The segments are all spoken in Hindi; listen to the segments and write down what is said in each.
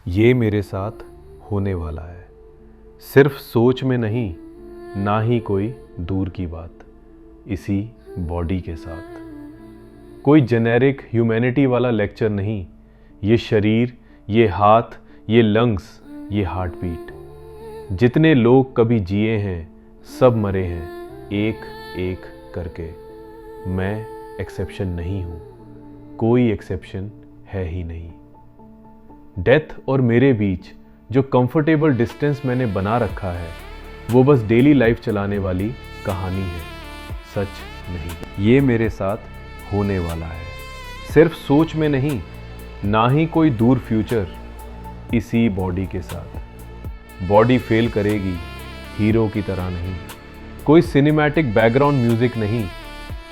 ये मेरे साथ होने वाला है, सिर्फ सोच में नहीं, ना ही कोई दूर की बात, इसी बॉडी के साथ। कोई जेनेरिक ह्यूमैनिटी वाला लेक्चर नहीं, ये शरीर, ये हाथ, ये लंग्स, ये हार्ट बीट। जितने लोग कभी जिए हैं सब मरे हैं एक एक करके। मैं एक्सेप्शन नहीं हूँ, कोई एक्सेप्शन है ही नहीं। डेथ और मेरे बीच जो कंफर्टेबल डिस्टेंस मैंने बना रखा है वो बस डेली लाइफ चलाने वाली कहानी है, सच नहीं। ये मेरे साथ होने वाला है, सिर्फ सोच में नहीं, ना ही कोई दूर फ्यूचर, इसी बॉडी के साथ। बॉडी फेल करेगी, हीरो की तरह नहीं। कोई सिनेमैटिक बैकग्राउंड म्यूजिक नहीं,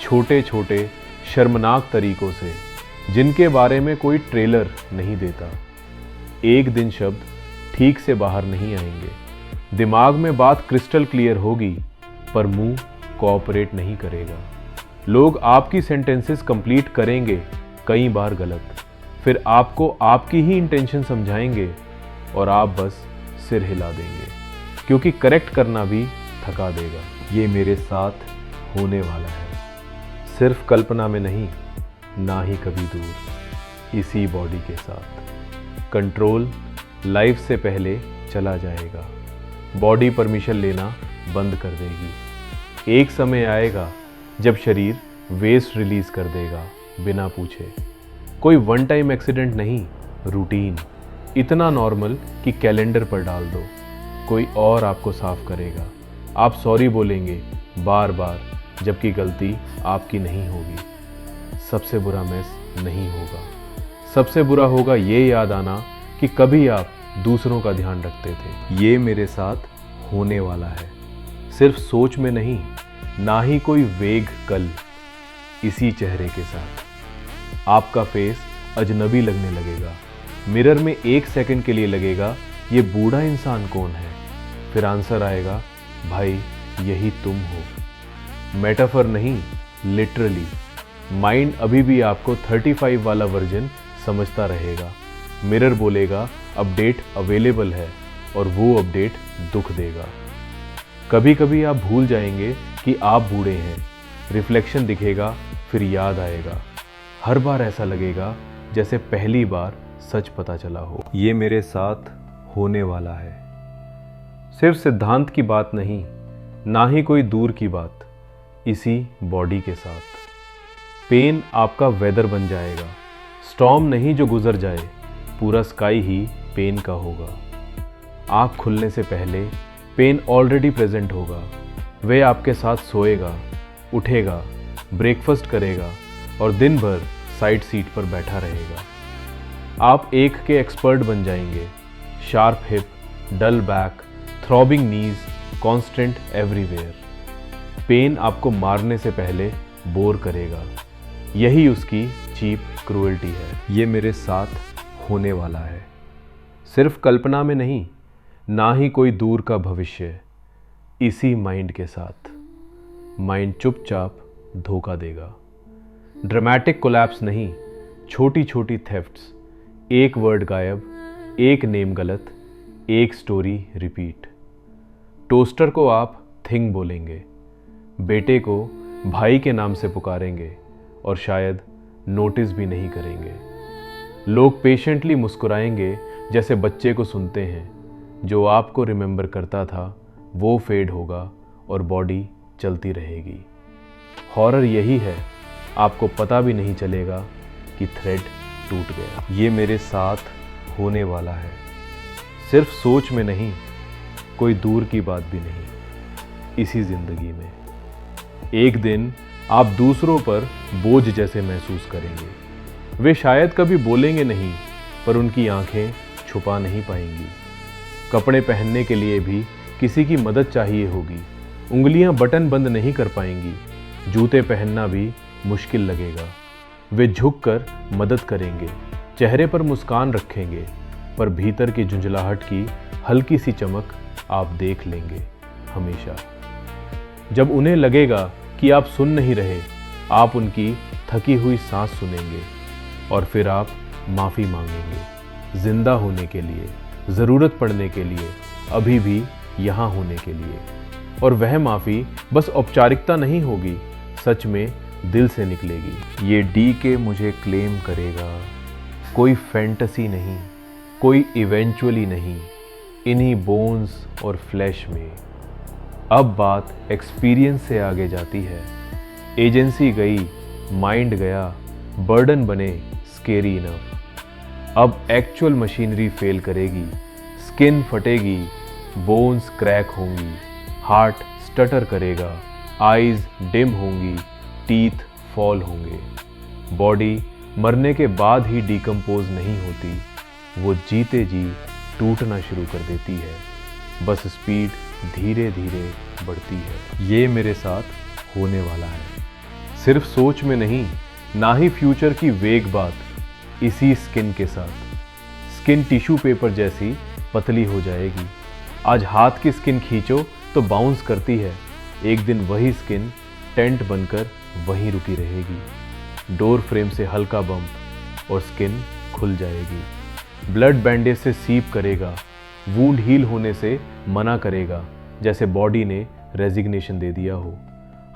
छोटे छोटे शर्मनाक तरीकों से जिनके बारे में कोई ट्रेलर नहीं देता। एक दिन शब्द ठीक से बाहर नहीं आएंगे, दिमाग में बात क्रिस्टल क्लियर होगी, पर मुंह कोऑपरेट नहीं करेगा। लोग आपकी सेंटेंसेस कंप्लीट करेंगे कई बार गलत, फिर आपको आपकी ही इंटेंशन समझाएंगे और आप बस सिर हिला देंगे, क्योंकि करेक्ट करना भी थका देगा। ये मेरे साथ होने वाला है, सिर्फ कल्पना में नहीं, ना ही कभी दूर, इसी बॉडी के साथ। कंट्रोल लाइफ से पहले चला जाएगा, बॉडी परमिशन लेना बंद कर देगी। एक समय आएगा जब शरीर वेस्ट रिलीज कर देगा बिना पूछे। कोई वन टाइम एक्सीडेंट नहीं, रूटीन, इतना नॉर्मल कि कैलेंडर पर डाल दो। कोई और आपको साफ करेगा, आप सॉरी बोलेंगे बार बार, जबकि गलती आपकी नहीं होगी। सबसे बुरा मैस नहीं होगा, सबसे बुरा होगा ये याद आना कि कभी आप दूसरों का ध्यान रखते थे। ये मेरे साथ होने वाला है, सिर्फ सोच में नहीं, ना ही कोई वेग कल, इसी चेहरे के साथ। आपका फेस अजनबी लगने लगेगा, मिरर में एक सेकंड के लिए लगेगा ये बूढ़ा इंसान कौन है, फिर आंसर आएगा भाई यही तुम हो। मेटाफर नहीं, लिटरली। माइंड अभी भी आपको 35 वाला वर्जन समझता रहेगा। मिरर बोलेगा अपडेट अवेलेबल है, और वो अपडेट दुख देगा। कभी कभी आप भूल जाएंगे कि आप बूढ़े हैं, रिफ्लेक्शन दिखेगा, फिर याद आएगा। हर बार ऐसा लगेगा जैसे पहली बार सच पता चला हो। ये मेरे साथ होने वाला है, सिर्फ सिद्धांत की बात नहीं, ना ही कोई दूर की बात, इसी बॉडी के साथ। पेन आपका वेदर बन जाएगा, स्टॉर्म नहीं जो गुजर जाए, पूरा स्काई ही पेन का होगा। आँख खुलने से पहले पेन ऑलरेडी प्रेजेंट होगा। वह आपके साथ सोएगा, उठेगा, ब्रेकफास्ट करेगा और दिन भर साइड सीट पर बैठा रहेगा। आप एक के एक्सपर्ट बन जाएंगे, शार्प हिप, डल बैक, थ्रॉबिंग नीज, कॉन्स्टेंट एवरीवेयर। पेन आपको मारने से पहले बोर करेगा, यही उसकी चीप क्रूएल्टी है। ये मेरे साथ होने वाला है, सिर्फ कल्पना में नहीं, ना ही कोई दूर का भविष्य, इसी माइंड के साथ। माइंड चुपचाप धोखा देगा। ड्रामेटिक कोलैप्स नहीं, छोटी छोटी थेफ्ट्स, एक वर्ड गायब, एक नेम गलत, एक स्टोरी रिपीट। टोस्टर को आप थिंग बोलेंगे, बेटे को भाई के नाम से पुकारेंगे और शायद नोटिस भी नहीं करेंगे। लोग पेशेंटली मुस्कुराएंगे जैसे बच्चे को सुनते हैं। जो आपको रिमेंबर करता था वो फेड होगा और बॉडी चलती रहेगी। हॉरर यही है, आपको पता भी नहीं चलेगा कि थ्रेड टूट गया। ये मेरे साथ होने वाला है, सिर्फ सोच में नहीं, कोई दूर की बात भी नहीं, इसी जिंदगी में। एक दिन आप दूसरों पर बोझ जैसे महसूस करेंगे। वे शायद कभी बोलेंगे नहीं, पर उनकी आंखें छुपा नहीं पाएंगी। कपड़े पहनने के लिए भी किसी की मदद चाहिए होगी, उंगलियां बटन बंद नहीं कर पाएंगी। जूते पहनना भी मुश्किल लगेगा। वे झुककर मदद करेंगे, चेहरे पर मुस्कान रखेंगे, पर भीतर की झुंझलाहट की हल्की सी चमक आप देख लेंगे हमेशा। जब उन्हें लगेगा कि आप सुन नहीं रहे, आप उनकी थकी हुई सांस सुनेंगे और फिर आप माफ़ी मांगेंगे। जिंदा होने के लिए, ज़रूरत पड़ने के लिए, अभी भी यहाँ होने के लिए। और वह माफ़ी बस औपचारिकता नहीं होगी, सच में दिल से निकलेगी। ये डी के मुझे क्लेम करेगा, कोई फैंटेसी नहीं, कोई इवेंचुअली नहीं, इन्हीं बोन्स और फ्लैश में। अब बात एक्सपीरियंस से आगे जाती है। एजेंसी गई, माइंड गया, बर्डन बने स्केरी इनफ। अब एक्चुअल मशीनरी फेल करेगी, स्किन फटेगी, बोन्स क्रैक होंगी, हार्ट स्टटर करेगा, आईज डिम होंगी, टीथ फॉल होंगे। बॉडी मरने के बाद ही डिकम्पोज नहीं होती, वो जीते जी टूटना शुरू कर देती है, बस स्पीड धीरे धीरे बढ़ती है। ये मेरे साथ होने वाला है, सिर्फ सोच में नहीं, ना ही फ्यूचर की वेग बात, इसी स्किन के साथ। स्किन टिश्यू पेपर जैसी पतली हो जाएगी। आज हाथ की स्किन खींचो तो बाउंस करती है, एक दिन वही स्किन टेंट बनकर वहीं रुकी रहेगी। डोर फ्रेम से हल्का बम्प और स्किन खुल जाएगी। ब्लड बैंडेज से सीप करेगा, वूंड हील होने से मना करेगा, जैसे बॉडी ने रेजिग्नेशन दे दिया हो।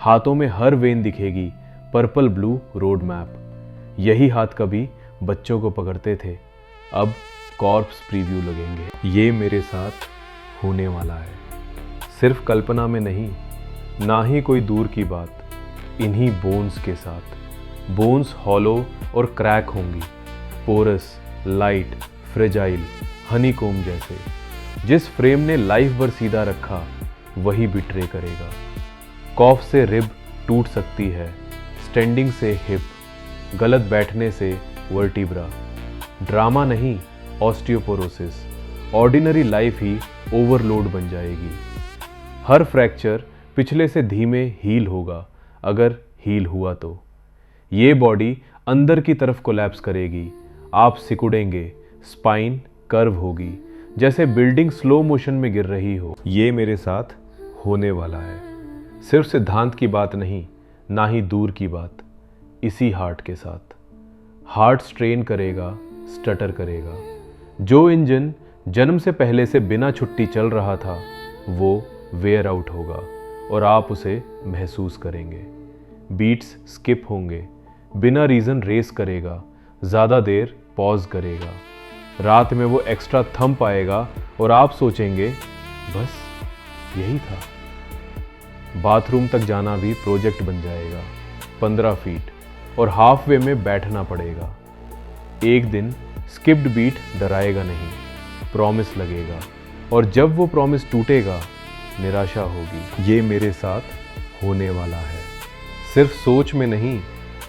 हाथों में हर वेन दिखेगी, पर्पल ब्लू रोड मैप। यही हाथ कभी बच्चों को पकड़ते थे, अब कॉर्प्स प्रीव्यू लगेंगे। ये मेरे साथ होने वाला है, सिर्फ कल्पना में नहीं, ना ही कोई दूर की बात, इन्हीं बोन्स के साथ। बोन्स हॉलो और क्रैक होंगी, पोरस, लाइट, फ्रेजाइल, हनीकोम जैसे। जिस फ्रेम ने लाइफ भर सीधा रखा, वही बिट्रे करेगा। कॉफ से रिब टूट सकती है, स्टैंडिंग से हिप, गलत बैठने से वर्टिब्रा। ड्रामा नहीं, ऑस्टियोपोरोसिस। ऑर्डिनरी लाइफ ही ओवरलोड बन जाएगी। हर फ्रैक्चर पिछले से धीमे हील होगा, अगर हील हुआ तो। ये बॉडी अंदर की तरफ कोलैप्स करेगी, आप सिकुड़ेंगे, स्पाइन कर्व होगी, जैसे बिल्डिंग स्लो मोशन में गिर रही हो। ये मेरे साथ होने वाला है, सिर्फ सिद्धांत की बात नहीं, ना ही दूर की बात, इसी हार्ट के साथ। हार्ट स्ट्रेन करेगा, स्टटर करेगा। जो इंजन जन्म से पहले से बिना छुट्टी चल रहा था, वो वेयर आउट होगा और आप उसे महसूस करेंगे। बीट्स स्किप होंगे, बिना रीज़न रेस करेगा, ज़्यादा देर पॉज करेगा। रात में वो एक्स्ट्रा थंप आएगा और आप सोचेंगे बस यही था। बाथरूम तक जाना भी प्रोजेक्ट बन जाएगा, 15 फीट, और हाफ वे में बैठना पड़ेगा। एक दिन स्किप्ड बीट डराएगा नहीं, प्रॉमिस लगेगा, और जब वो प्रॉमिस टूटेगा, निराशा होगी। ये मेरे साथ होने वाला है, सिर्फ सोच में नहीं,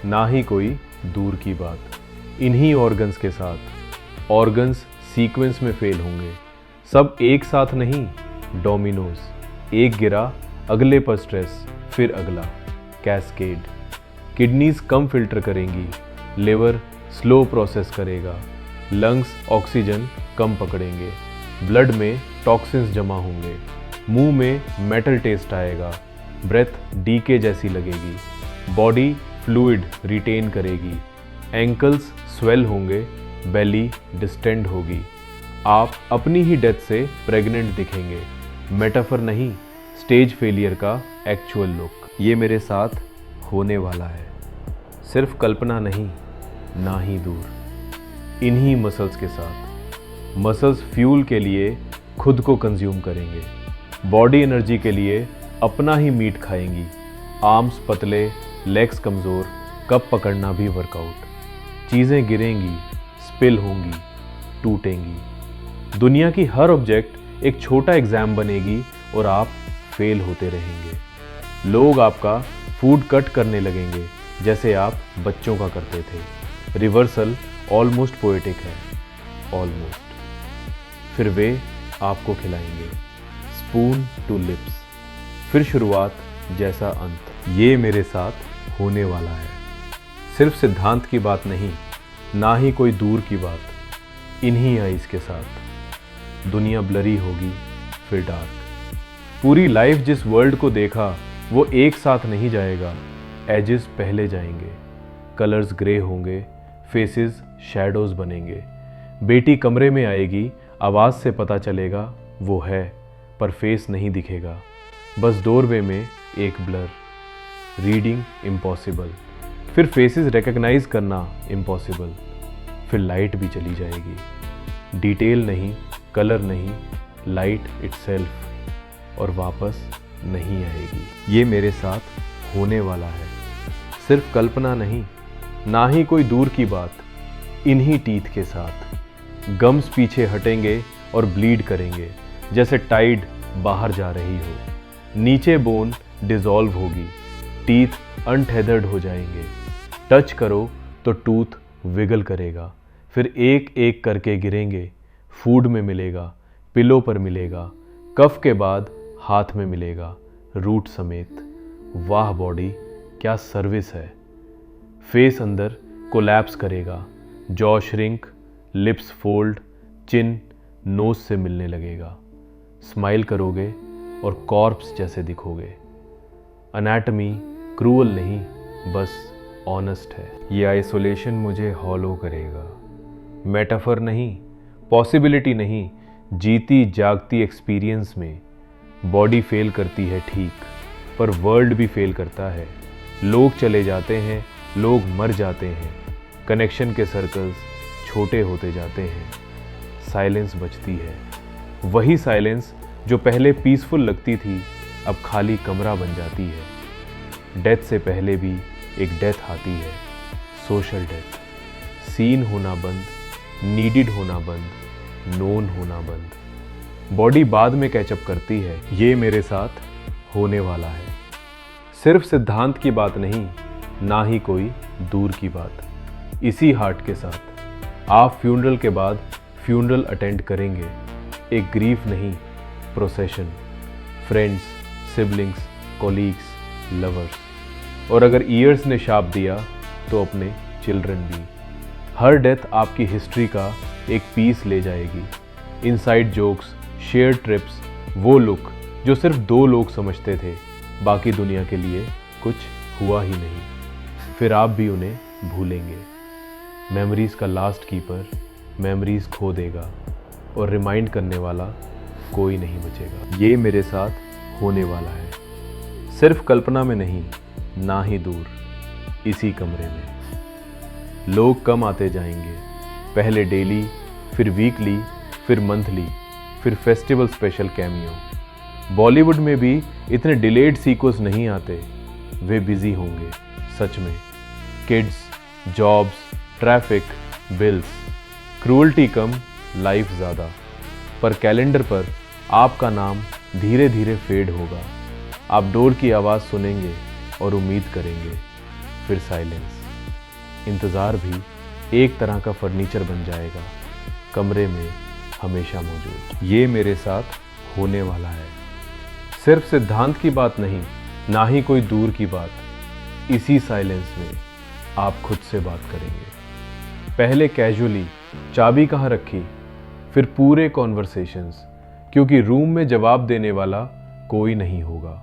ना ही कोई दूर की बात, इन्हीं ऑर्गन्स के साथ। ऑर्गन्स सीक्वेंस में फेल होंगे, सब एक साथ नहीं, डोमिनोज। एक गिरा, अगले पर स्ट्रेस, फिर अगला, कैस्केड। किडनीज कम फिल्टर करेंगी, लिवर स्लो प्रोसेस करेगा, लंग्स ऑक्सीजन कम पकड़ेंगे, ब्लड में टॉक्सिन्स जमा होंगे, मुंह में मेटल टेस्ट आएगा, ब्रेथ डीके जैसी लगेगी, बॉडी फ्लूइड रिटेन करेगी, एंकल्स स्वेल होंगे, बेली डिस्टेंड होगी। आप अपनी ही डेथ से प्रेग्नेंट दिखेंगे, मेटाफर नहीं, स्टेज फेलियर का एक्चुअल लुक। ये मेरे साथ होने वाला है, सिर्फ कल्पना नहीं, ना ही दूर, इन्हीं मसल्स के साथ। मसल्स फ्यूल के लिए खुद को कंज्यूम करेंगे, बॉडी एनर्जी के लिए अपना ही मीट खाएंगी। आर्म्स पतले, लेग्स कमज़ोर, कप पकड़ना भी वर्कआउट। चीज़ें गिरेंगी, स्पिल होंगी, टूटेंगी। दुनिया की हर ऑब्जेक्ट एक छोटा एग्जाम बनेगी और आप फेल होते रहेंगे। लोग आपका फूड कट करने लगेंगे, जैसे आप बच्चों का करते थे। रिवर्सल ऑलमोस्ट पोएटिक है, ऑलमोस्ट। फिर वे आपको खिलाएंगे, स्पून टू लिप्स, फिर शुरुआत जैसा अंत। ये मेरे साथ होने वाला है, सिर्फ सिद्धांत की बात नहीं, ना ही कोई दूर की बात, इन्हीं आइज के साथ। दुनिया ब्लरी होगी, फिर डार्क। पूरी लाइफ जिस वर्ल्ड को देखा, वो एक साथ नहीं जाएगा, एजेस पहले जाएंगे, कलर्स ग्रे होंगे, फेसेस शैडोज बनेंगे, बेटी कमरे में आएगी, आवाज़ से पता चलेगा वो है, पर फेस नहीं दिखेगा, बस डोरवे में एक ब्लर। रीडिंग इम्पॉसिबल, फिर फेसेस रिकग्नाइज करना इम्पॉसिबल, फिर लाइट भी चली जाएगी। डिटेल नहीं, कलर नहीं, लाइट इटसेल्फ, और वापस नहीं आएगी। ये मेरे साथ होने वाला है, सिर्फ कल्पना नहीं, ना ही कोई दूर की बात, इन्हीं टीथ के साथ। गम्स पीछे हटेंगे और ब्लीड करेंगे, जैसे टाइड बाहर जा रही हो। नीचे बोन डिसॉल्व होगी, टीथ अनटेथर्ड हो जाएंगे। टच करो तो टूथ विगल करेगा, फिर एक एक करके गिरेंगे। फूड में मिलेगा, पिलो पर मिलेगा, कफ के बाद हाथ में मिलेगा, रूट समेत। वाह बॉडी, क्या सर्विस है। फेस अंदर कोलैप्स करेगा, जॉ श्रिंक, लिप्स फोल्ड, चिन नोज से मिलने लगेगा। स्माइल करोगे और कॉर्प्स जैसे दिखोगे। अनैटमी क्रूअल नहीं, बस ऑनेस्ट है। ये आइसोलेशन मुझे हॉलो करेगा। मेटाफर नहीं, पॉसिबिलिटी नहीं, जीती जागती एक्सपीरियंस में। बॉडी फेल करती है ठीक, पर वर्ल्ड भी फेल करता है। लोग चले जाते हैं, लोग मर जाते हैं, कनेक्शन के सर्कल्स छोटे होते जाते हैं। साइलेंस बचती है, वही साइलेंस जो पहले पीसफुल लगती थी, अब खाली कमरा बन जाती है। डेथ से पहले भी एक डेथ आती है, सोशल डेथ। सीन होना बंद, नीडिड होना बंद, नोन होना बंद। बॉडी बाद में कैचअप करती है। ये मेरे साथ होने वाला है, सिर्फ सिद्धांत की बात नहीं, ना ही कोई दूर की बात। इसी हार्ट के साथ आप फ्यूनरल के बाद फ्यूनरल अटेंड करेंगे। एक ग्रीफ नहीं, procession. Friends, siblings, colleagues, lovers, और अगर ईयर्स ने शाप दिया तो अपने चिल्ड्रन भी। हर डेथ आपकी हिस्ट्री का एक पीस ले जाएगी। इनसाइड जोक्स, शेयर ट्रिप्स, वो लुक जो सिर्फ 2 लोग समझते थे, बाकी दुनिया के लिए कुछ हुआ ही नहीं। फिर आप भी उन्हें भूलेंगे। मेमोरीज का लास्ट कीपर मेमोरीज खो देगा, और रिमाइंड करने वाला कोई नहीं बचेगा। ये मेरे साथ होने वाला है, सिर्फ कल्पना में नहीं, ना ही दूर, इसी कमरे में। लोग कम आते जाएंगे, पहले डेली, फिर वीकली, फिर मंथली, फिर फेस्टिवल स्पेशल कैमियो। बॉलीवुड में भी इतने डिलेड सीक्वल्स नहीं आते। वे बिजी होंगे सच में। Kids, jobs, traffic, bills, cruelty कम, लाइफ ज़्यादा। पर कैलेंडर पर आपका नाम धीरे धीरे फेड होगा। आप डोर की आवाज़ सुनेंगे और उम्मीद करेंगे, फिर साइलेंस। इंतज़ार भी एक तरह का फर्नीचर बन जाएगा, कमरे में हमेशा मौजूद। ये मेरे साथ होने वाला है, सिर्फ सिद्धांत की बात नहीं, ना ही कोई दूर की बात। इसी साइलेंस में आप खुद से बात करेंगे। पहले कैजुअली, चाबी कहाँ रखी, फिर पूरे कॉन्वर्सेशंस, क्योंकि रूम में जवाब देने वाला कोई नहीं होगा।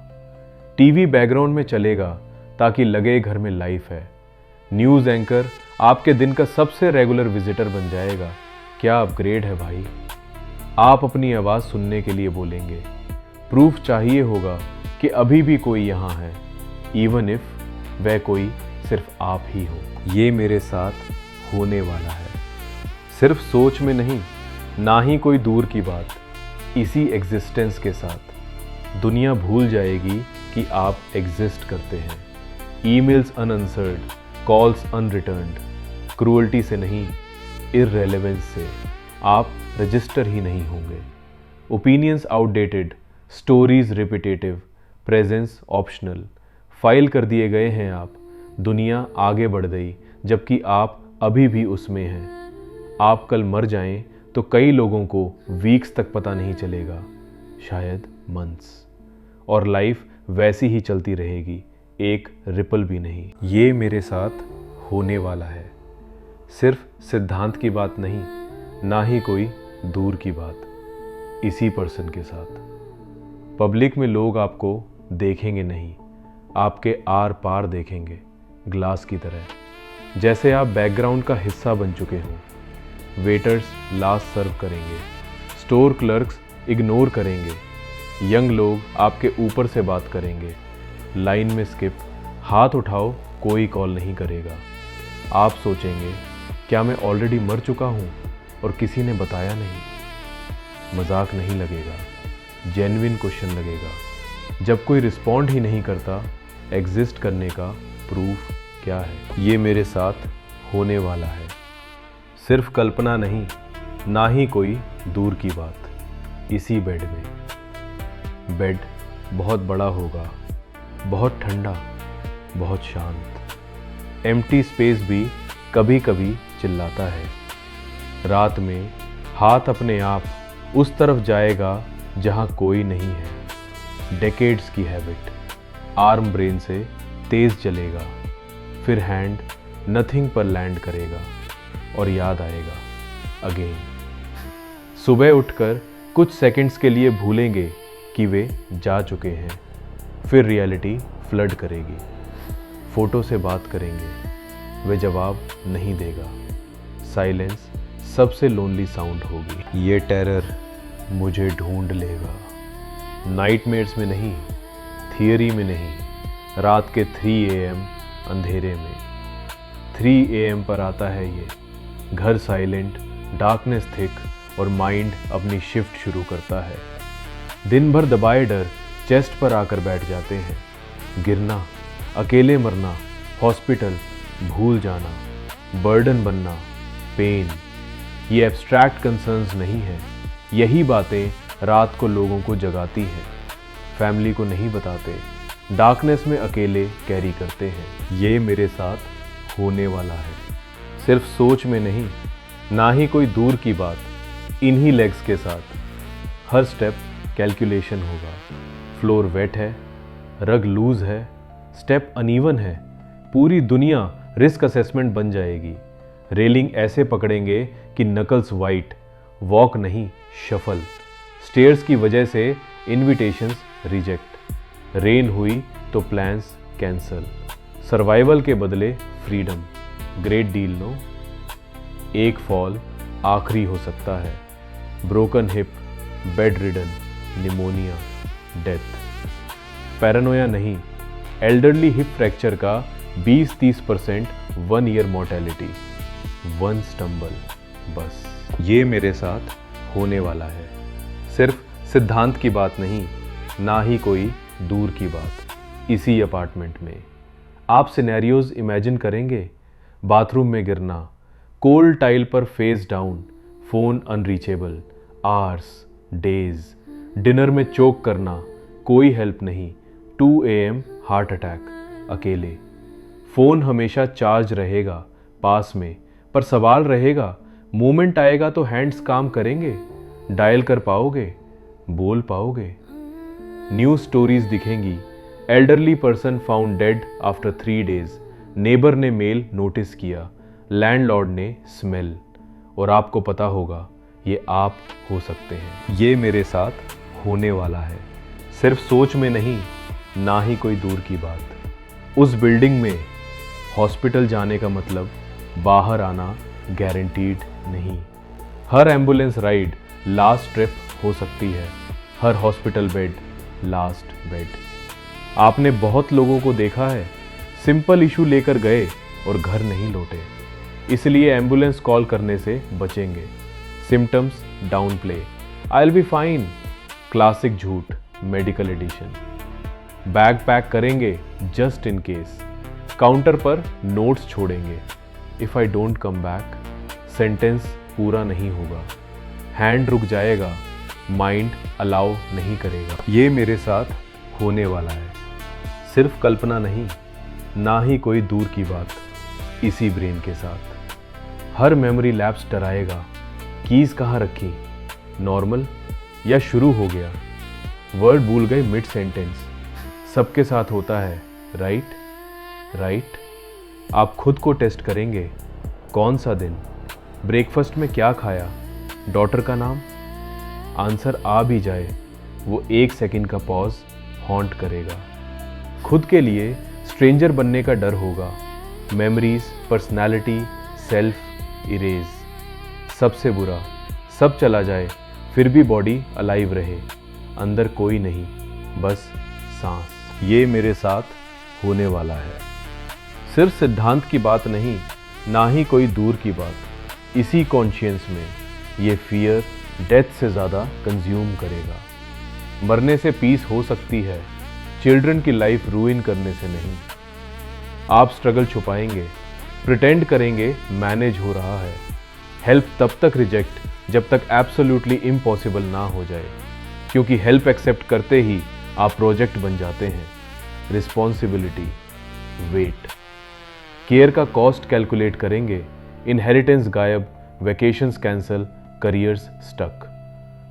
टीवी बैकग्राउंड में चलेगा ताकि लगे घर में लाइफ है। न्यूज़ एंकर आपके दिन का सबसे रेगुलर विजिटर बन जाएगा। क्या अपग्रेड है भाई। आप अपनी आवाज़ सुनने के लिए बोलेंगे। प्रूफ चाहिए होगा कि अभी भी कोई यहाँ है, इवन इफ वह कोई सिर्फ आप ही हो। ये मेरे साथ होने वाला है, सिर्फ सोच में नहीं, ना ही कोई दूर की बात। इसी एग्जिस्टेंस के साथ दुनिया भूल जाएगी कि आप एग्जिस्ट करते हैं। ईमेल्स अनआंसर्ड, कॉल्स अनरिटर्न्ड, क्रूअल्टी से नहीं, इररेलेवेंस से। आप रजिस्टर ही नहीं होंगे। Opinions outdated, stories repetitive, presence optional. File कर दिए गए हैं आप। दुनिया आगे बढ़ गई, जबकि आप अभी भी उसमें हैं। आप कल मर जाएं तो कई लोगों को वीक्स तक पता नहीं चलेगा, शायद मंथ्स। और लाइफ वैसी ही चलती रहेगी, एक रिपल भी नहीं। ये मेरे साथ होने वाला है, सिर्फ सिद्धांत की बात नहीं, ना ही कोई दूर की बात। इसी पर्सन के साथ पब्लिक में लोग आपको देखेंगे नहीं, आपके आर पार देखेंगे, ग्लास की तरह, जैसे आप बैकग्राउंड का हिस्सा बन चुके हों। वेटर्स लास्ट सर्व करेंगे, स्टोर क्लर्क्स इग्नोर करेंगे, यंग लोग आपके ऊपर से बात करेंगे, लाइन में स्किप, हाथ उठाओ कोई कॉल नहीं करेगा। आप सोचेंगे क्या मैं ऑलरेडी मर चुका हूँ और किसी ने बताया नहीं। मजाक नहीं लगेगा, जेन्युइन क्वेश्चन लगेगा। जब कोई रिस्पॉन्ड ही नहीं करता, एग्जिस्ट करने का प्रूफ क्या है? ये मेरे साथ होने वाला है, सिर्फ कल्पना नहीं, ना ही कोई दूर की बात। इसी बेड में। बेड बहुत बड़ा होगा, बहुत ठंडा, बहुत शांत। एम्प्टी स्पेस भी कभी कभी चिल्लाता है। रात में हाथ अपने आप उस तरफ जाएगा जहां कोई नहीं है। डेकेड्स की हैबिट, आर्म ब्रेन से तेज चलेगा, फिर हैंड नथिंग पर लैंड करेगा और याद आएगा अगेन। सुबह उठकर कुछ सेकंड्स के लिए भूलेंगे कि वे जा चुके हैं, फिर रियलिटी फ्लड करेगी। फोटो से बात करेंगे, वे जवाब नहीं देगा। साइलेंस सबसे लोनली साउंड होगी। ये टेरर मुझे ढूंढ लेगा। नाइटमेयर्स में नहीं, थियरी में नहीं, रात के 3 AM अंधेरे में। 3 AM पर आता है ये। घर साइलेंट, डार्कनेस थिक और माइंड अपनी शिफ्ट शुरू करता है। दिन भर दबाए डर चेस्ट पर आकर बैठ जाते हैं। गिरना, अकेले मरना, हॉस्पिटल, भूल जाना, बर्डन बनना, पेन। ये एब्स्ट्रैक्ट कंसर्न्स नहीं है, यही बातें रात को लोगों को जगाती हैं। फैमिली को नहीं बताते, डार्कनेस में अकेले कैरी करते हैं। ये मेरे साथ होने वाला है, सिर्फ सोच में नहीं, ना ही कोई दूर की बात। इन्हीं लेग्स के साथ हर स्टेप कैलकुलेशन होगा। फ्लोर वेट है, रग लूज है, स्टेप अनइवन है, पूरी दुनिया रिस्क असेसमेंट बन जाएगी। रेलिंग ऐसे पकड़ेंगे कि नकल्स वाइट, वॉक नहीं शफल। स्टेयर्स की वजह से इनविटेशंस रिजेक्ट। रेन हुई तो प्लान्स कैंसल। सर्वाइवल के बदले फ्रीडम। Great deal no. एक फॉल आखिरी हो सकता है। Broken hip, bedridden, pneumonia, death. Paranoia नहीं, एल्डरली हिप फ्रैक्चर का 20-30% 1 ईयर मोर्टेलिटी। वन स्टम्बल बस। ये मेरे साथ होने वाला है, सिर्फ सिद्धांत की बात नहीं, ना ही कोई दूर की बात। इसी अपार्टमेंट में आप सिनेरियोज इमेजिन करेंगे। बाथरूम में गिरना, कोल्ड टाइल पर face down, phone unreachable, hours, days. Dinner में चोक करना, कोई हेल्प नहीं, 2 AM हार्ट अटैक, अकेले। फोन हमेशा चार्ज रहेगा पास में, पर सवाल रहेगा, मोमेंट आएगा तो हैंड्स काम करेंगे? डायल कर पाओगे? बोल पाओगे? न्यूज़ स्टोरीज दिखेंगी। Elderly person found dead after 3 days। Neighbour ने मेल नोटिस किया, लैंडलॉर्ड ने स्मेल। और आपको पता होगा ये आप हो सकते हैं। ये मेरे साथ होने वाला है, सिर्फ सोच में नहीं, ना ही कोई दूर की बात। उस बिल्डिंग में हॉस्पिटल जाने का मतलब बाहर आना गारंटीड नहीं। हर एम्बुलेंस राइड लास्ट ट्रिप हो सकती है, हर हॉस्पिटल बेड लास्ट बेड। आपने बहुत लोगों को देखा है, सिंपल इशू लेकर गए और घर नहीं लौटे, इसलिए एम्बुलेंस कॉल करने से बचेंगे। Symptoms down play, I will be fine, classic झूठ, मेडिकल एडिशन। बैग पैक करेंगे जस्ट इन केस, काउंटर पर नोट्स छोड़ेंगे। If I don't come back, sentence पूरा नहीं होगा। हैंड रुक जाएगा, माइंड अलाउ नहीं करेगा। ये मेरे साथ होने वाला है, सिर्फ कल्पना नहीं, ना ही कोई दूर की बात। इसी ब्रेन के साथ हर मेमोरी लैप्स डराएगा। कीज कहाँ रखी, नॉर्मल या शुरू हो गया, वर्ड भूल गए मिड सेंटेंस। सबके साथ होता है, राइट राइट। आप खुद को टेस्ट करेंगे, कौन सा दिन, ब्रेकफास्ट में क्या खाया, डॉटर का नाम। आंसर आ भी जाए, वो 1 सेकंड का पॉज हॉन्ट करेगा। खुद के लिए स्ट्रेंजर बनने का डर होगा। Memories, personality, self erase. सबसे बुरा सब चला जाए फिर भी बॉडी अलाइव रहे, अंदर कोई नहीं बस सांस। ये मेरे साथ होने वाला है। सिर्फ सिद्धांत की बात नहीं, ना ही कोई दूर की बात। इसी कॉन्शियंस में ये फियर डेथ से ज़्यादा कंज्यूम करेगा। मरने से पीस हो सकती है, चिल्ड्रन की लाइफ रूइन करने से नहीं। आप स्ट्रगल छुपाएंगे, प्रिटेंड करेंगे मैनेज हो रहा है। हेल्प तब तक रिजेक्ट जब तक एब्सोल्युटली इम्पॉसिबल ना हो जाए, क्योंकि हेल्प एक्सेप्ट करते ही आप प्रोजेक्ट बन जाते हैं। रिस्पॉन्सिबिलिटी, वेट, केयर का कॉस्ट कैलकुलेट करेंगे, इनहेरिटेंस गायब, वैकेशंस कैंसल, करियर्स स्टक।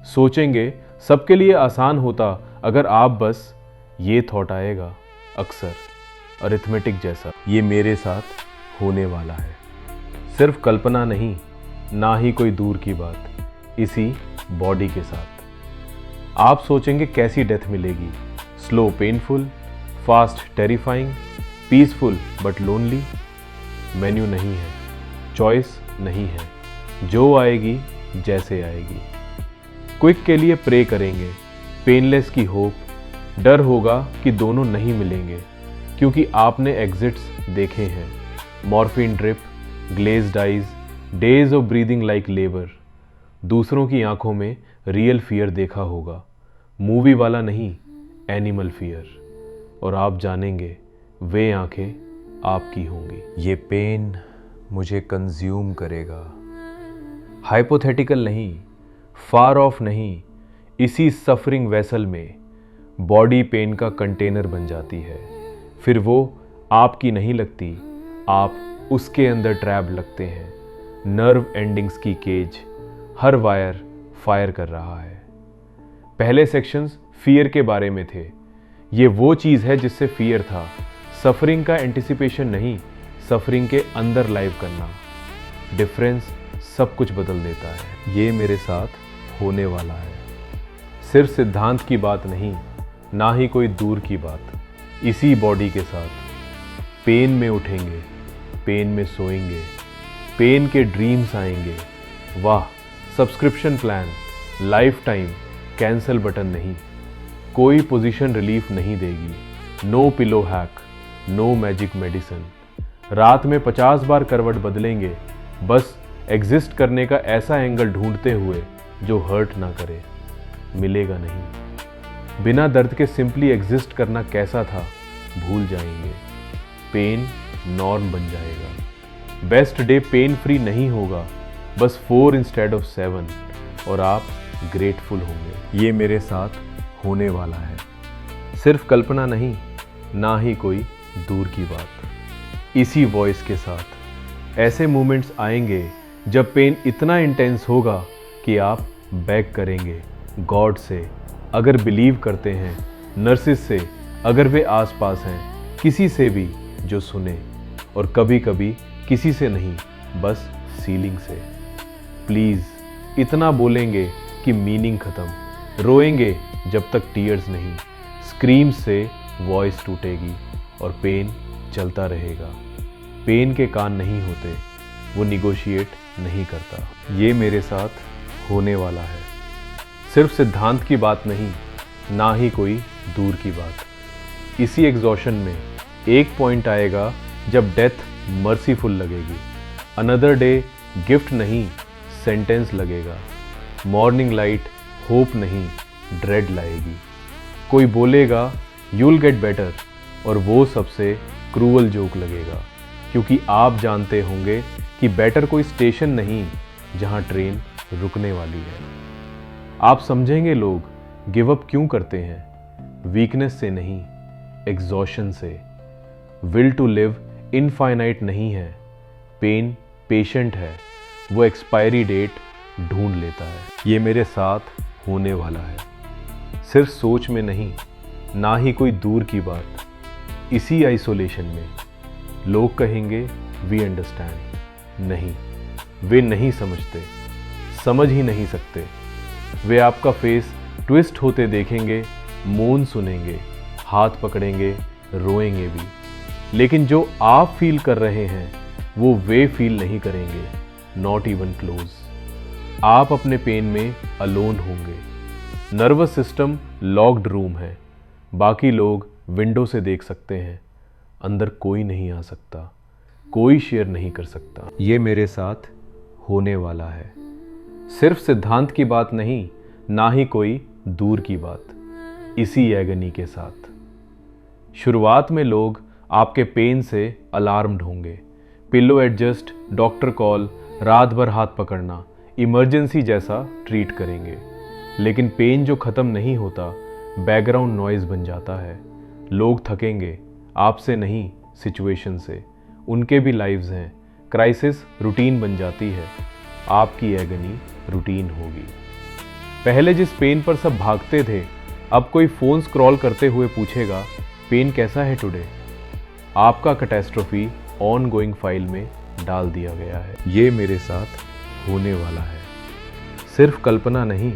सोचेंगे सबके लिए आसान होता अगर आप बस, ये थॉट आएगा अक्सर अरिथमेटिक जैसा। ये मेरे साथ होने वाला है। सिर्फ कल्पना नहीं, ना ही कोई दूर की बात, इसी बॉडी के साथ। आप सोचेंगे कैसी डेथ मिलेगी, slow painful, fast terrifying, peaceful but lonely. Menu नहीं है, चॉइस नहीं है, जो आएगी जैसे आएगी। क्विक के लिए प्रे करेंगे, पेनलेस की होप। डर होगा कि दोनों नहीं मिलेंगे, क्योंकि आपने एग्जिट्स देखे हैं। Morphine drip, glazed eyes, days of breathing like labour. दूसरों की आंखों में रियल फियर देखा होगा, मूवी वाला नहीं, एनिमल फियर। और आप जानेंगे वे आंखें आपकी होंगी। ये पेन मुझे कंज्यूम करेगा। हाइपोथेटिकल नहीं, फार ऑफ नहीं, इसी सफरिंग वेसल में बॉडी पेन का कंटेनर बन जाती है। फिर वो आपकी नहीं लगती, आप उसके अंदर ट्रैप लगते हैं। नर्व एंडिंग्स की केज, हर वायर फायर कर रहा है। पहले सेक्शंस फियर के बारे में थे। ये वो चीज़ है जिससे फियर था। सफरिंग का एंटिसिपेशन नहीं, सफरिंग के अंदर लाइव करना। डिफरेंस सब कुछ बदल देता है। ये मेरे साथ होने वाला है। सिर्फ सिद्धांत की बात नहीं, ना ही कोई दूर की बात, इसी बॉडी के साथ। पेन में उठेंगे, पेन में सोएंगे, पेन के ड्रीम्स आएंगे। वाह, subscription plan, lifetime, cancel button नहीं। कोई पोजीशन रिलीफ नहीं देगी। No pillow hack, no magic medicine. रात में 50 बार करवट बदलेंगे, बस एग्जिस्ट करने का ऐसा एंगल ढूंढते हुए जो हर्ट ना करे। मिलेगा नहीं। बिना दर्द के सिंपली एग्जिस्ट करना कैसा था भूल जाएंगे। पेन नॉर्म बन जाएगा। बेस्ट डे पेन फ्री नहीं होगा, बस 4 इंस्टेड ऑफ 7, और आप ग्रेटफुल होंगे। ये मेरे साथ होने वाला है। सिर्फ कल्पना नहीं, ना ही कोई दूर की बात, इसी वॉइस के साथ। ऐसे मोमेंट्स आएंगे जब पेन इतना इंटेंस होगा कि आप बैक करेंगे गॉड से, अगर बिलीव करते हैं, नर्सिस से अगर वे आसपास हैं, किसी से भी जो सुने, और कभी कभी किसी से नहीं, बस सीलिंग से। प्लीज़ इतना बोलेंगे कि मीनिंग ख़त्म। रोएंगे जब तक टीयर्स नहीं, स्क्रीम से वॉइस टूटेगी और पेन चलता रहेगा। पेन के कान नहीं होते, वो निगोशिएट नहीं करता। ये मेरे साथ होने वाला है। सिर्फ सिद्धांत की बात नहीं, ना ही कोई दूर की बात। इसी एग्जॉशन में एक पॉइंट आएगा जब डेथ मर्सीफुल लगेगी। अनदर डे गिफ्ट नहीं, सेंटेंस लगेगा। मॉर्निंग लाइट होप नहीं, ड्रेड लाएगी। कोई बोलेगा यूल गेट बेटर, और वो सबसे क्रूअल जोक लगेगा, क्योंकि आप जानते होंगे कि बेटर कोई स्टेशन नहीं जहां ट्रेन रुकने वाली है। आप समझेंगे लोग गिव अप क्यों करते हैं, वीकनेस से नहीं, एग्जॉशन से। विल टू लिव इनफाइनाइट नहीं है, पेन पेशेंट है, वो एक्सपायरी डेट ढूंढ लेता है। ये मेरे साथ होने वाला है। सिर्फ सोच में नहीं, ना ही कोई दूर की बात, इसी आइसोलेशन में। लोग कहेंगे वी अंडरस्टैंड, नहीं, वे नहीं समझते, समझ ही नहीं सकते। वे आपका फेस ट्विस्ट होते देखेंगे, मौन सुनेंगे, हाथ पकड़ेंगे, रोएंगे भी, लेकिन जो आप फील कर रहे हैं वो वे फील नहीं करेंगे, नॉट इवन क्लोज। आप अपने पेन में अलोन होंगे। नर्वस सिस्टम लॉक्ड रूम है, बाकी लोग विंडो से देख सकते हैं, अंदर कोई नहीं आ सकता, कोई शेयर नहीं कर सकता। ये मेरे साथ होने वाला है। सिर्फ सिद्धांत की बात नहीं, ना ही कोई दूर की बात, इसी एगनी के साथ। शुरुआत में लोग आपके पेन से अलार्म्ड होंगे। पिल्लो एडजस्ट, डॉक्टर कॉल, रात भर हाथ पकड़ना, इमरजेंसी जैसा ट्रीट करेंगे। लेकिन पेन जो ख़त्म नहीं होता, बैकग्राउंड नॉइज़ बन जाता है। लोग थकेंगे, आपसे नहीं, सिचुएशन से। उनके भी लाइव्स हैं। क्राइसिस रूटीन बन जाती है। आपकी एगनी रूटीन होगी। पहले जिस पेन पर सब भागते थे, अब कोई फ़ोन स्क्रॉल करते हुए पूछेगा, पेन कैसा है टुडे? आपका कैटेस्ट्रोफी ऑन गोइंग फाइल में डाल दिया गया है। ये मेरे साथ होने वाला है। सिर्फ कल्पना नहीं,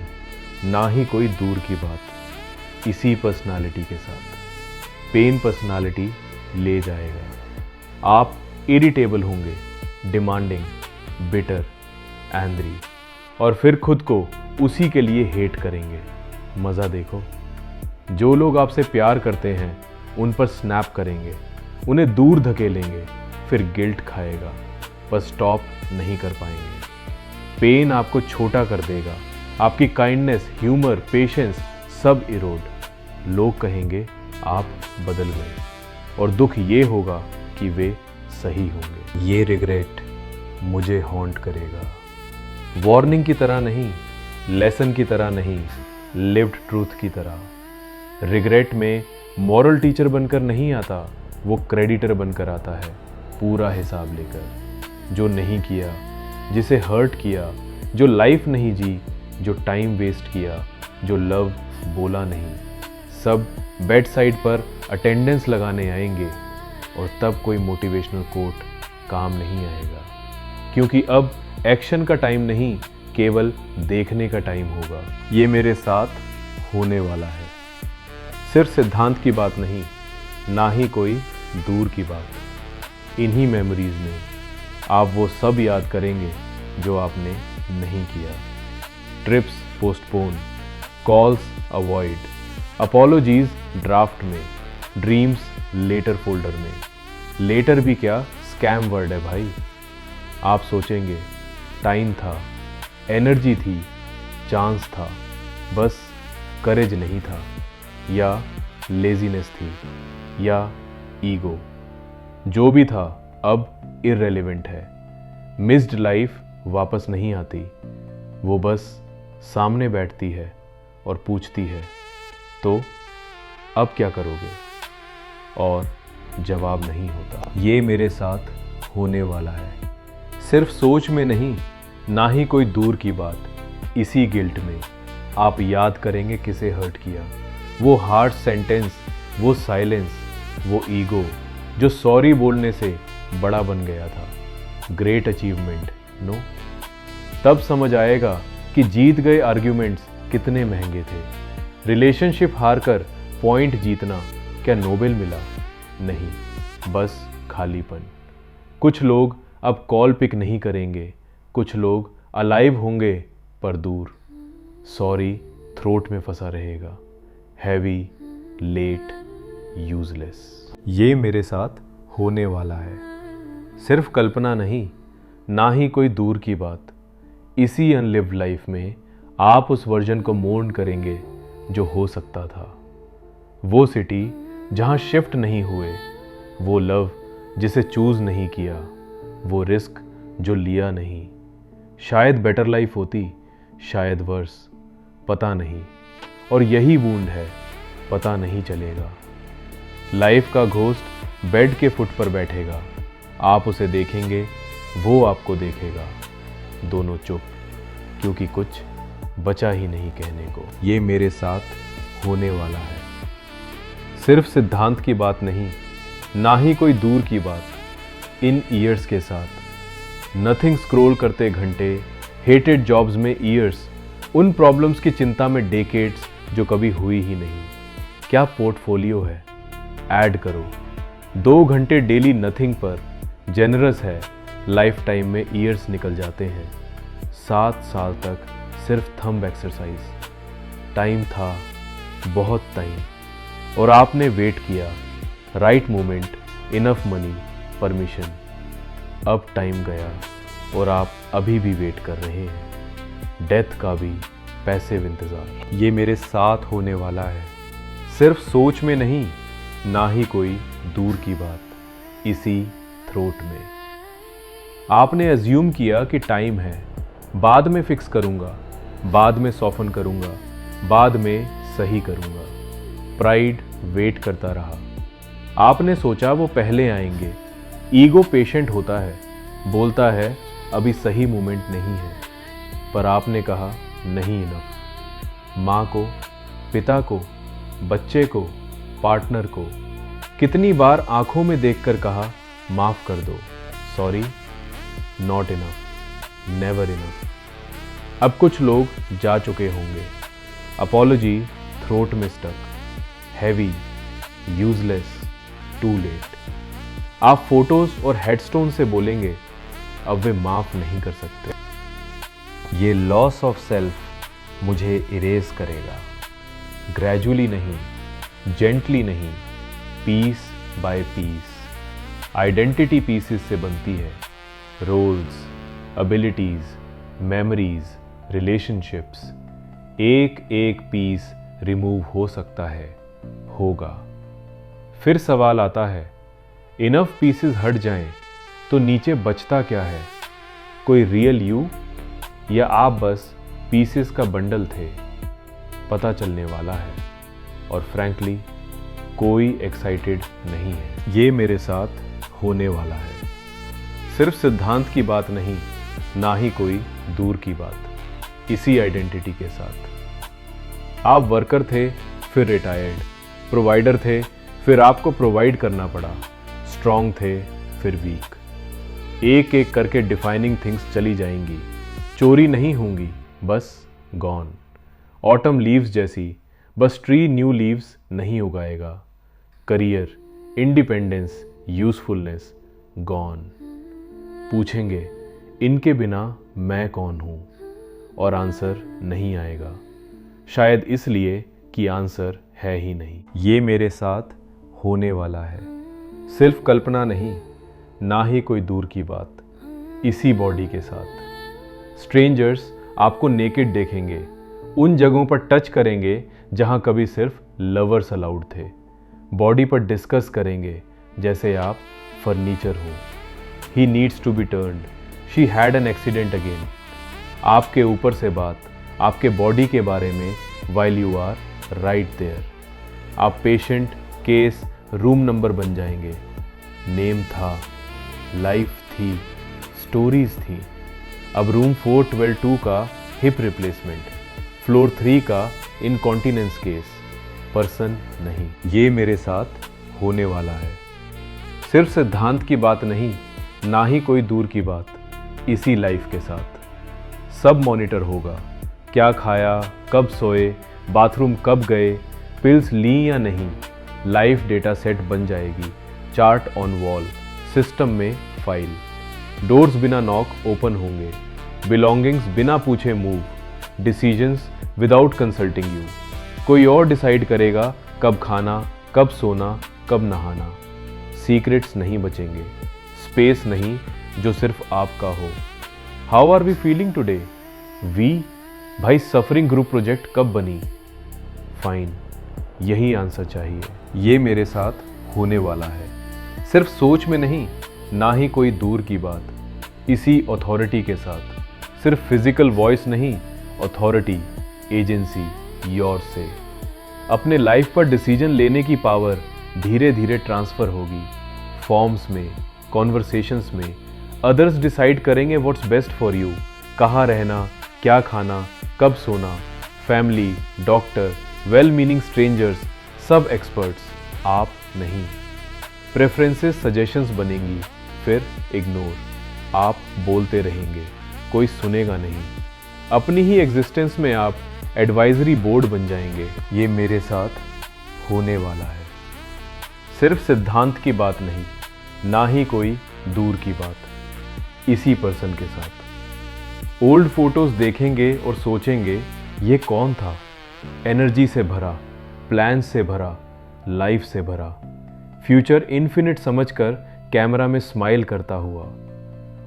ना ही कोई दूर की बात, इसी पर्सनालिटी के साथ। पेन पर्सनालिटी ले जाएगा। आप इरिटेबल होंगे, डिमांडिंग, बिटर, एंग्री, और फिर खुद को उसी के लिए हेट करेंगे। मज़ा देखो। जो लोग आपसे प्यार करते हैं उन पर स्नैप करेंगे, उन्हें दूर धकेलेंगे, फिर गिल्ट खाएगा, पर स्टॉप नहीं कर पाएंगे। पेन आपको छोटा कर देगा। आपकी काइंडनेस, ह्यूमर, पेशेंस सब इरोड। लोग कहेंगे आप बदल गए, और दुख ये होगा कि वे सही होंगे। ये रिग्रेट मुझे हॉन्ट करेगा। वार्निंग की तरह नहीं, लेसन की तरह नहीं, लिव्ड ट्रूथ की तरह। रिग्रेट में मॉरल टीचर बनकर नहीं आता, वो क्रेडिटर बनकर आता है, पूरा हिसाब लेकर। जो नहीं किया, जिसे हर्ट किया, जो लाइफ नहीं जी, जो टाइम वेस्ट किया, जो लव बोला नहीं, सब बेड साइड पर अटेंडेंस लगाने आएंगे। और तब कोई मोटिवेशनल कोट काम नहीं आएगा, क्योंकि अब एक्शन का टाइम नहीं, केवल देखने का टाइम होगा। ये मेरे साथ होने वाला है। सिर्फ सिद्धांत की बात नहीं, ना ही कोई दूर की बात। इन्हीं मेमोरीज में आप वो सब याद करेंगे जो आपने नहीं किया। Trips postpone, calls avoid, apologies draft में, ड्रीम्स लेटर फोल्डर में। लेटर भी क्या स्कैम वर्ड है भाई। आप सोचेंगे टाइम था, एनर्जी थी, चांस था, बस करेज नहीं था, या लेजीनेस थी, या ईगो। जो भी था अब इररेलेवेंट है। मिस्ड लाइफ वापस नहीं आती, वो बस सामने बैठती है और पूछती है, तो अब क्या करोगे? और जवाब नहीं होता। ये मेरे साथ होने वाला है। सिर्फ सोच में नहीं, ना ही कोई दूर की बात, इसी गिल्ट में आप याद करेंगे किसे हर्ट किया। वो हार्श सेंटेंस, वो साइलेंस, वो ईगो जो सॉरी बोलने से बड़ा बन गया था। Great achievement no? तब समझ आएगा कि जीत गए आर्ग्यूमेंट्स कितने महंगे थे। रिलेशनशिप हारकर पॉइंट जीतना क्या नोबेल मिला? नहीं, बस खालीपन। कुछ लोग अब कॉल पिक नहीं करेंगे, कुछ लोग अलाइव होंगे पर दूर। सॉरी थ्रोट में फंसा रहेगा, हैवी, लेट, यूजलेस। ये मेरे साथ होने वाला है। सिर्फ कल्पना नहीं, ना ही कोई दूर की बात, इसी अनलिव्ड लाइफ में आप उस वर्जन को मोर्न करेंगे जो हो सकता था। वो सिटी जहाँ शिफ्ट नहीं हुए, वो लव जिसे चूज़ नहीं किया, वो रिस्क जो लिया नहीं। शायद बेटर लाइफ होती, शायद वर्स, पता नहीं। और यही वूंड है, पता नहीं चलेगा। लाइफ का घोस्ट बेड के फुट पर बैठेगा, आप उसे देखेंगे, वो आपको देखेगा। दोनों चुप, क्योंकि कुछ बचा ही नहीं कहने को। ये मेरे साथ होने वाला है। सिर्फ सिद्धांत की बात नहीं, ना ही कोई दूर की बात, इन ईयर्स के साथ। नथिंग स्क्रॉल करते घंटे, हेटेड जॉब्स में ईयर्स, उन प्रॉब्लम्स की चिंता में डेकेड्स जो कभी हुई ही नहीं। क्या पोर्टफोलियो है? ऐड करो। 2 घंटे डेली नथिंग पर जेनरस है, लाइफ टाइम में ईयर्स निकल जाते हैं। 7 साल तक सिर्फ थंब एक्सरसाइज। टाइम था, बहुत टाइम, और आपने वेट किया। Right moment, enough money, permission. अब टाइम गया और आप अभी भी वेट कर रहे हैं। डेथ का भी पैसिव इंतज़ार। ये मेरे साथ होने वाला है, सिर्फ सोच में नहीं, ना ही कोई दूर की बात, इसी थ्रोट में। आपने अज्यूम किया कि टाइम है, बाद में फिक्स करूँगा, बाद में सॉफन करूँगा, बाद में सही करूँगा। प्राइड वेट करता रहा। आपने सोचा वो पहले आएंगे। ईगो पेशेंट होता है, बोलता है अभी सही मोमेंट नहीं है, पर आपने कहा नहीं इनफ। माँ को, पिता को, बच्चे को, पार्टनर को कितनी बार आंखों में देखकर कहा माफ कर दो, sorry, not enough, never enough. अब कुछ लोग जा चुके होंगे। अपॉलॉजी थ्रोट में stuck, heavy, useless, too late. आप फोटोज और हेडस्टोन से बोलेंगे अब वे माफ नहीं कर सकते। ये लॉस ऑफ सेल्फ मुझे इरेज करेगा, ग्रेजुअली नहीं, जेंटली नहीं, piece by piece. Identity pieces से बनती है। Roles, abilities, memories, relationships. एक एक पीस रिमूव हो सकता है, होगा। फिर सवाल आता है, इनफ पीसेस हट जाएं तो नीचे बचता क्या है? कोई रियल यू, या आप बस पीसेस का बंडल थे? पता चलने वाला है, और फ्रैंकली कोई एक्साइटेड नहीं है। ये मेरे साथ होने वाला है। सिर्फ सिद्धांत की बात नहीं, ना ही कोई दूर की बात, इसी आइडेंटिटी के साथ। आप वर्कर थे, फिर रिटायर्ड, प्रोवाइडर थे, फिर आपको प्रोवाइड करना पड़ा, स्ट्रांग थे, फिर वीक। एक एक करके डिफाइनिंग थिंग्स चली जाएंगी, चोरी नहीं होंगी, बस गॉन। ऑटम लीव्स जैसी, बस ट्री न्यू लीव्स नहीं उगाएगा। Career, independence, usefulness gone. पूछेंगे इनके बिना मैं कौन हूँ, और आंसर नहीं आएगा, शायद इसलिए कि आंसर है ही नहीं। ये मेरे साथ होने वाला है, सिर्फ कल्पना नहीं, ना ही कोई दूर की बात, इसी बॉडी के साथ। स्ट्रेंजर्स आपको नेकेड देखेंगे, उन जगहों पर टच करेंगे जहां कभी सिर्फ लवर्स अलाउड थे। बॉडी पर डिस्कस करेंगे जैसे आप फर्नीचर हो। He needs to be turned, she had an accident again. आपके ऊपर से बात, आपके बॉडी के बारे में, while you are right there. आप पेशेंट, केस, रूम नंबर बन जाएंगे। नेम था, लाइफ थी, स्टोरीज थी। अब रूम 412 का हिप रिप्लेसमेंट, फ्लोर 3 का इनकॉन्टिनेंस केस, पर्सन नहीं। ये मेरे साथ होने वाला है, सिर्फ सिद्धांत की बात नहीं, ना ही कोई दूर की बात, इसी लाइफ के साथ। सब मॉनिटर होगा, क्या खाया, कब सोए, बाथरूम कब गए, पिल्स ली या नहीं। लाइफ डेटा सेट बन जाएगी, चार्ट ऑन वॉल, सिस्टम में फाइल। डोर्स बिना नॉक ओपन होंगे, बिलोंगिंग्स बिना पूछे move, decisions without consulting you. कोई और डिसाइड करेगा कब खाना, कब सोना, कब नहाना। सीक्रेट्स नहीं बचेंगे, स्पेस नहीं जो सिर्फ आपका हो। How are we feeling today? We, भाई सफरिंग ग्रुप प्रोजेक्ट कब बनी? फाइन, यही आंसर चाहिए। ये मेरे साथ होने वाला है, सिर्फ सोच में नहीं, ना ही कोई दूर की बात, इसी अथॉरिटी के साथ। सिर्फ फिजिकल वॉइस नहीं, अथॉरिटी, एजेंसी, योर से। अपने लाइफ पर डिसीजन लेने की पावर धीरे धीरे ट्रांसफर होगी, फॉर्म्स में, कॉन्वर्सेशंस में। अदर्स डिसाइड करेंगे व्हाट्स बेस्ट फॉर यू, कहाँ रहना, क्या खाना, कब सोना। Family, doctor, well meaning strangers, सब एक्सपर्ट्स, आप नहीं। प्रेफरेंसेस सजेशंस बनेंगी, फिर इग्नोर। आप बोलते रहेंगे, कोई सुनेगा नहीं। अपनी ही एग्जिस्टेंस में आप एडवाइजरी बोर्ड बन जाएंगे। ये मेरे साथ होने वाला है, सिर्फ सिद्धांत की बात नहीं, ना ही कोई दूर की बात, इसी पर्सन के साथ। ओल्ड फोटोज देखेंगे और सोचेंगे ये कौन था। एनर्जी से भरा, प्लान से भरा, लाइफ से भरा, फ्यूचर इन्फिनिट समझकर कैमरा में स्माइल करता हुआ।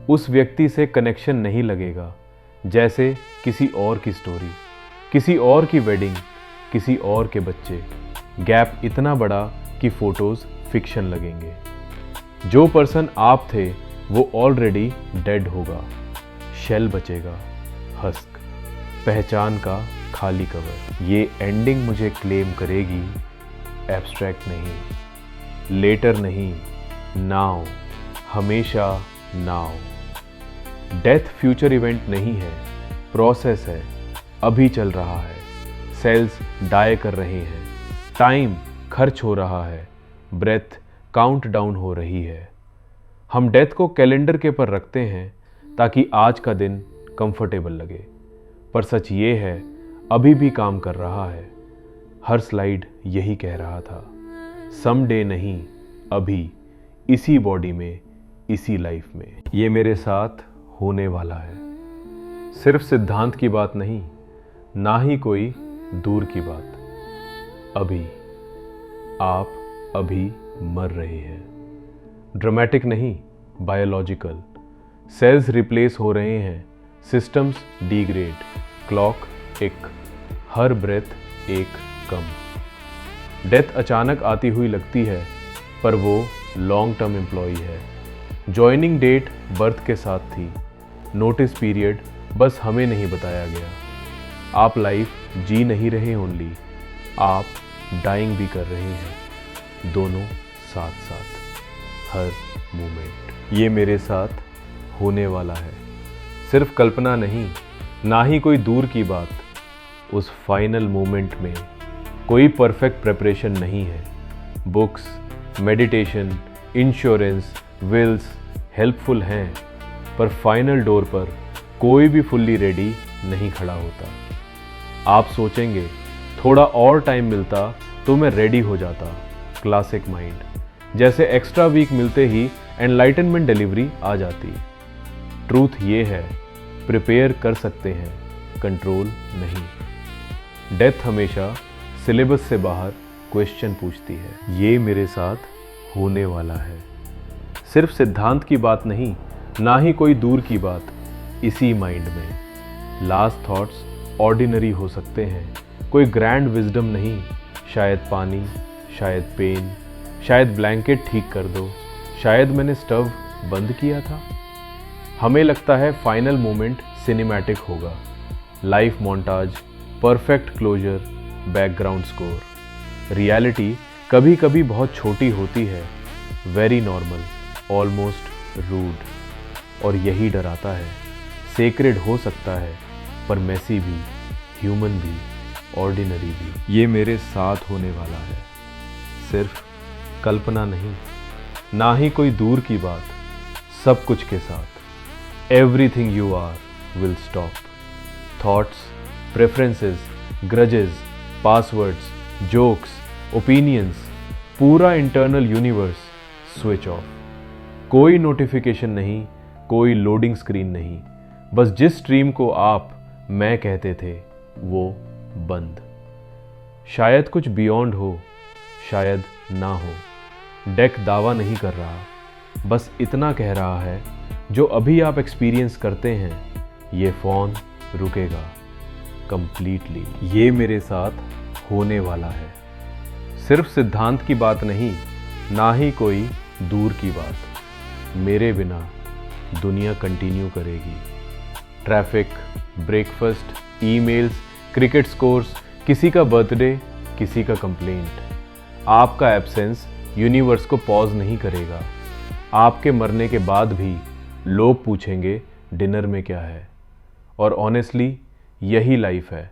उस व्यक्ति से कनेक्शन नहीं लगेगा, जैसे किसी और की स्टोरी, किसी और की वेडिंग, किसी और के बच्चे। गैप इतना बड़ा कि फोटोज फिक्शन लगेंगे। जो पर्सन आप थे वो ऑलरेडी डेड होगा। शेल बचेगा, हस्क, पहचान का खाली कवर। ये एंडिंग मुझे क्लेम करेगी, एब्स्ट्रैक्ट नहीं, लेटर नहीं, नाउ, हमेशा नाउ। डेथ फ्यूचर इवेंट नहीं है, प्रोसेस है, अभी चल रहा है। सेल्स डाई कर रहे हैं, टाइम खर्च हो रहा है, ब्रेथ काउंट डाउन हो रही है। हम डेथ को कैलेंडर के पर रखते हैं ताकि आज का दिन कंफर्टेबल लगे, पर सच ये है अभी भी काम कर रहा है। हर स्लाइड यही कह रहा था, समडे नहीं, अभी, इसी बॉडी में, इसी लाइफ में। ये मेरे साथ होने वाला है। सिर्फ सिद्धांत की बात नहीं, ना ही कोई दूर की बात। अभी आप अभी मर रहे हैं। ड्रामेटिक नहीं, बायोलॉजिकल। सेल्स रिप्लेस हो रहे हैं, सिस्टम्स डिग्रेड, क्लॉक एक, हर ब्रेथ एक कम। डेथ अचानक आती हुई लगती है, पर वो लॉन्ग टर्म एम्प्लॉई है। जॉइनिंग डेट बर्थ के साथ थी, नोटिस पीरियड बस हमें नहीं बताया गया। आप लाइफ जी नहीं रहे ओनली, आप डाइंग भी कर रहे हैं, दोनों साथ साथ, हर मोमेंट। ये मेरे साथ होने वाला है। सिर्फ कल्पना नहीं, ना ही कोई दूर की बात। उस फाइनल मोमेंट में कोई परफेक्ट प्रिपरेशन नहीं है। Books, meditation, insurance, wills helpful हैं, पर फाइनल डोर पर कोई भी फुल्ली रेडी नहीं खड़ा होता। आप सोचेंगे थोड़ा और टाइम मिलता तो मैं रेडी हो जाता। Classic mind. जैसे एक्स्ट्रा वीक मिलते ही एनलाइटनमेंट डिलीवरी आ जाती। ट्रूथ ये है, प्रिपेयर कर सकते हैं, कंट्रोल नहीं। डेथ हमेशा सिलेबस से बाहर क्वेश्चन पूछती है। ये मेरे साथ होने वाला है। सिर्फ सिद्धांत की बात नहीं, ना ही कोई दूर की बात, इसी माइंड में। लास्ट थॉट्स ऑर्डिनरी हो सकते हैं, कोई ग्रैंड विजडम नहीं। शायद पानी, शायद पेन, शायद ब्लैंकेट ठीक कर दो, शायद मैंने स्टव बंद किया था। हमें लगता है फाइनल मोमेंट सिनेमैटिक होगा, life montage, perfect closure, background score. Reality कभी कभी बहुत छोटी होती है, वेरी नॉर्मल, ऑलमोस्ट रूड। और यही डराता है। सेक्रेड हो सकता है, पर मैसी भी, ह्यूमन भी, ऑर्डिनरी भी। ये मेरे साथ होने वाला है। सिर्फ कल्पना नहीं, ना ही कोई दूर की बात, सब कुछ के साथ। Everything you are will stop. Thoughts, preferences, grudges, passwords, jokes, opinions, पूरा इंटरनल यूनिवर्स स्विच ऑफ। कोई नोटिफिकेशन नहीं, कोई लोडिंग स्क्रीन नहीं, बस जिस स्ट्रीम को आप मैं कहते थे वो बंद। शायद कुछ बियॉन्ड हो, शायद ना हो। डेक दावा नहीं कर रहा, बस इतना कह रहा है, जो अभी आप एक्सपीरियंस करते हैं, ये फोन रुकेगा कंप्लीटली। ये मेरे साथ होने वाला है। सिर्फ सिद्धांत की बात नहीं, ना ही कोई दूर की बात। मेरे बिना दुनिया कंटिन्यू करेगी। Traffic, breakfast, emails, cricket scores, किसी का बर्थडे, किसी का कंप्लेंट। आपका एब्सेंस यूनिवर्स को पॉज नहीं करेगा। आपके मरने के बाद भी लोग पूछेंगे डिनर में क्या है। और ऑनेस्टली यही लाइफ है,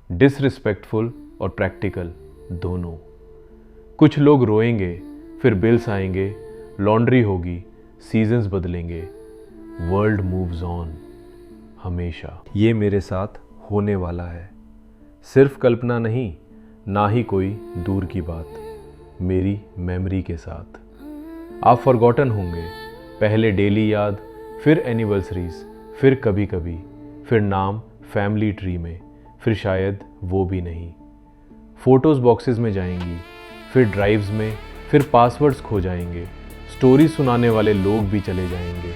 डिसरिस्पेक्टफुल और प्रैक्टिकल दोनों। कुछ लोग रोएंगे, फिर बिल्स आएंगे, लॉन्ड्री होगी, सीजन्स बदलेंगे, वर्ल्ड मूव्स ऑन हमेशा। ये मेरे साथ होने वाला है। सिर्फ कल्पना नहीं, ना ही कोई दूर की बात, मेरी मेमोरी के साथ। आप फॉरगॉटन होंगे, पहले डेली याद, फिर एनिवर्सरीज, फिर कभी कभी, फिर नाम फैमिली ट्री में, फिर शायद वो भी नहीं। फ़ोटोज़ बॉक्सेस में जाएंगी, फिर ड्राइव्स में, फिर पासवर्ड्स खो जाएंगे। स्टोरी सुनाने वाले लोग भी चले जाएंगे।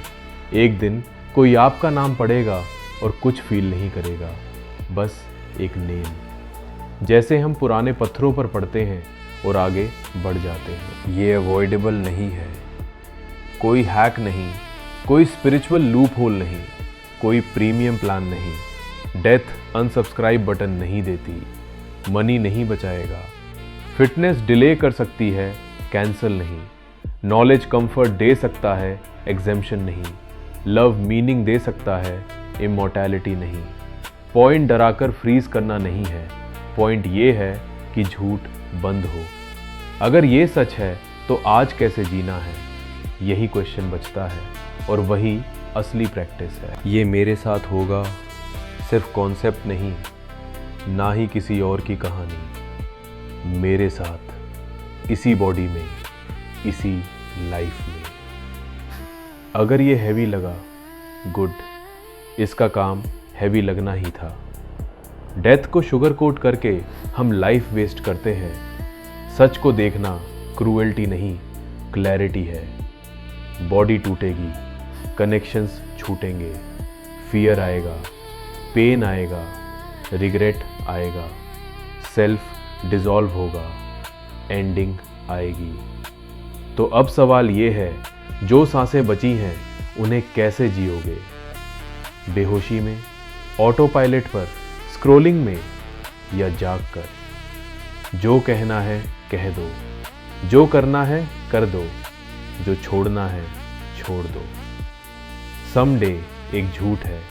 एक दिन कोई आपका नाम पढ़ेगा और कुछ फील नहीं करेगा, बस एक नेम। जैसे हम पुराने पत्थरों पर पड़ते हैं और आगे बढ़ जाते हैं। ये अवॉइडेबल नहीं है, कोई हैक नहीं, कोई स्पिरिचुअल लूप होल नहीं, कोई प्रीमियम प्लान नहीं। डेथ अनसब्सक्राइब बटन नहीं देती, मनी नहीं बचाएगा। फिटनेस डिले कर सकती है, कैंसल नहीं। नॉलेज कंफर्ट दे सकता है, एग्जेम्पशन नहीं। लव मीनिंग दे सकता है, इमॉर्टैलिटी नहीं। पॉइंट डराकर फ्रीज करना नहीं है, पॉइंट ये है कि झूठ बंद हो। अगर ये सच है तो आज कैसे जीना है, यही क्वेश्चन बचता है और वही असली प्रैक्टिस है। ये मेरे साथ होगा सिर्फ कॉन्सेप्ट नहीं, ना ही किसी और की कहानी। मेरे साथ, इसी बॉडी में, इसी लाइफ में। अगर ये हैवी लगा, गुड, इसका काम हैवी लगना ही था। डेथ को शुगर कोट करके हम लाइफ वेस्ट करते हैं। सच को देखना क्रूएल्टी नहीं, क्लैरिटी है। बॉडी टूटेगी, कनेक्शंस छूटेंगे, फियर आएगा, पेन आएगा, रिग्रेट आएगा, सेल्फ डिसॉल्व होगा, एंडिंग आएगी। तो अब सवाल ये है, जो सांसें बची हैं उन्हें कैसे जियोगे? बेहोशी में, ऑटो पायलट पर, स्क्रोलिंग में, या जाग कर? जो कहना है कह दो, जो करना है कर दो, जो छोड़ना है छोड़ दो। समडे एक झूठ है,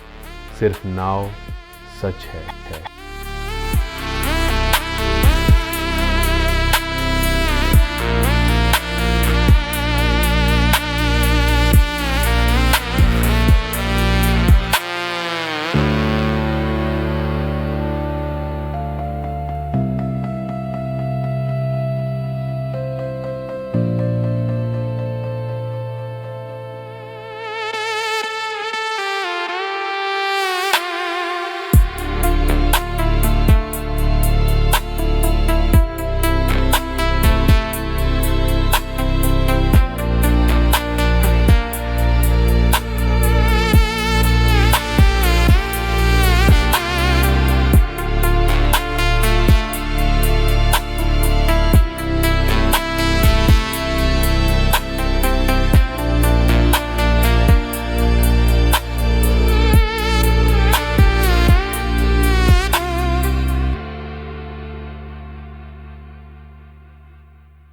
सिर्फ नाउ सच है।